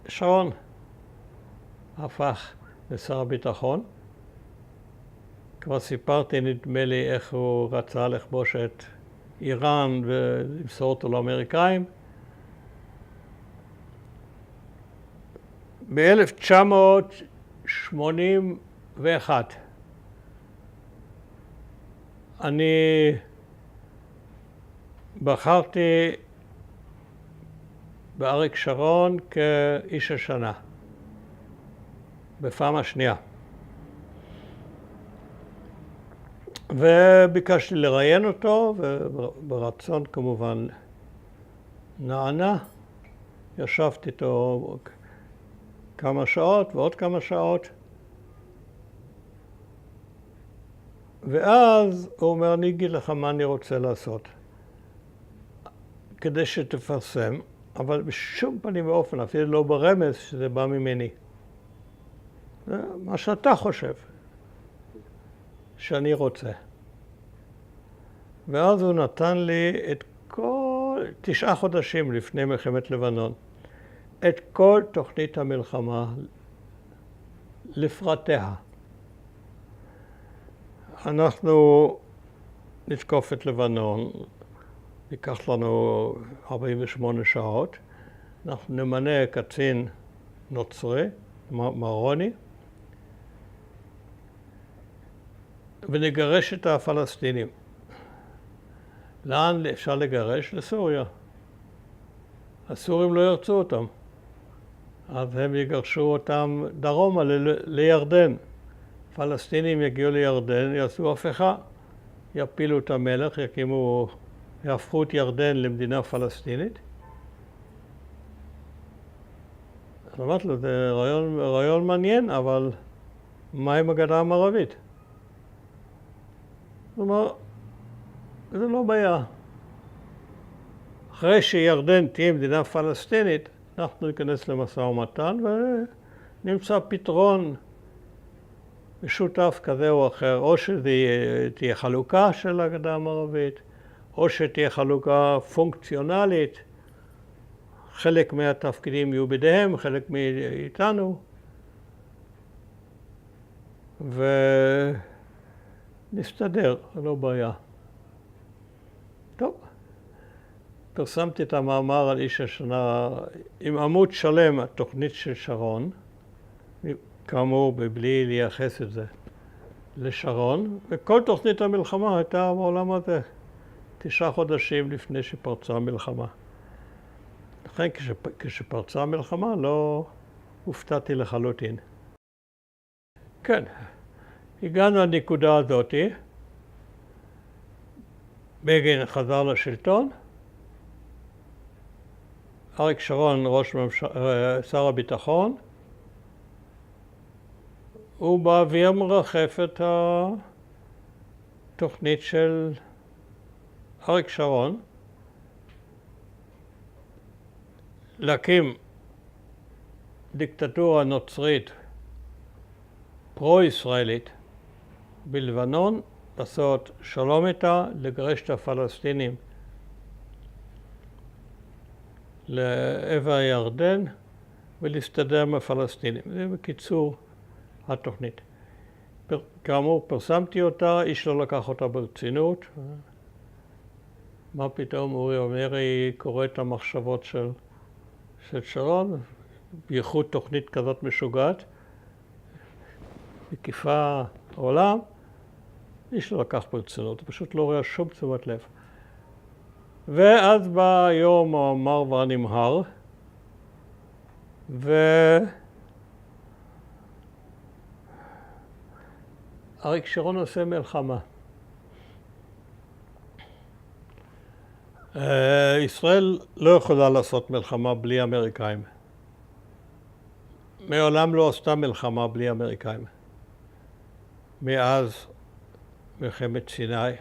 שרון הפך לשר הביטחון. כבר סיפרתי, נדמה לי, איך הוא רצה לכבוש את איראן ולמסור אותו לאמריקאים. ב-1981 אני בחרתי באריק שרון כאיש השנה, בפעם השנייה. וביקשתי לראיין אותו, וברצון כמובן נענה. ישבתי איתו כמה שעות ועוד כמה שעות. ואז הוא אומר, אני אגיד לך מה אני רוצה לעשות, כדי שתפרסם, אבל בשום פנים ואופן, אפילו לא ברמז שזה בא ממני. זה מה שאתה חושב שאני רוצה. ואז הוא נתן לי את כל 9 חודשים לפני מלחמת לבנון, את כל תוכנית המלחמה לפרטיה. אנחנו נתקוף את לבנון, ייקח לנו 48 שעות, אנחנו נמנה קצין נוצרי, מרוני, ונגרש את הפלסטינים. לאן אפשר לגרש? לסוריה. הסורים לא ירצו אותם, אז הם יגרשו אותם דרומה לירדן. פלסטינים יגיעו לירדן, יעשו הפיכה, יפילו את המלך, יהפכו את ירדן למדינה פלסטינית. אז אמרתי לו, זה רעיון מעניין, אבל מה עם הגדה המערבית? זאת אומרת, זה לא בעיה. אחרי שירדן תהיה מדינה פלסטינית, אנחנו ניכנס למשא ומתן ונמצא פתרון משותף כזה או אחר, או שתהיה חלוקה של הגדה המערבית, או שתהיה חלוקה פונקציונלית, חלק מהתפקידים יהיו בידיהם, חלק מאיתנו, ונסתדר, לא בעיה. טוב, פרסמתי את המאמר על איש השנה עם עמוד שלם, התוכנית של שרון, כאמור, בלי לייחס את זה לשרון, וכל תוכנית המלחמה הייתה בעולם הזה, 9 חודשים לפני שפרצה המלחמה. לכן כשפרצה המלחמה לא הופתעתי לחלוטין. כן, הגענו לנקודה הזאת, בגין חזר לשלטון, אריק שרון, שר הביטחון, הוא באוויר מרחף את התוכנית של אריק שרון, להקים דיקטטורה נוצרית פרו-ישראלית בלבנון, לעשות שלום איתה, לגרש את הפלסטינים לעבר הירדן ולהסתדר עם הפלסטינים. זה בקיצור התוכנית. כאמור, פרסמתי אותה, איש לא לקח אותה ברצינות. מה פתאום אורי אומרי קורא את המחשבות של שרון, בייחוד תוכנית כזאת משוגעת, מקיפה העולם, איש לא לקח ברצינות, פשוט לא רואה שום תשומת לב. ואז בא יום המר והנמהר, אריק שרון עושה מלחמה. ישראל לא יכולה לעשות מלחמה בלי אמריקאים. מעולם לא עשתה מלחמה בלי אמריקאים. מאז מלחמת סיני.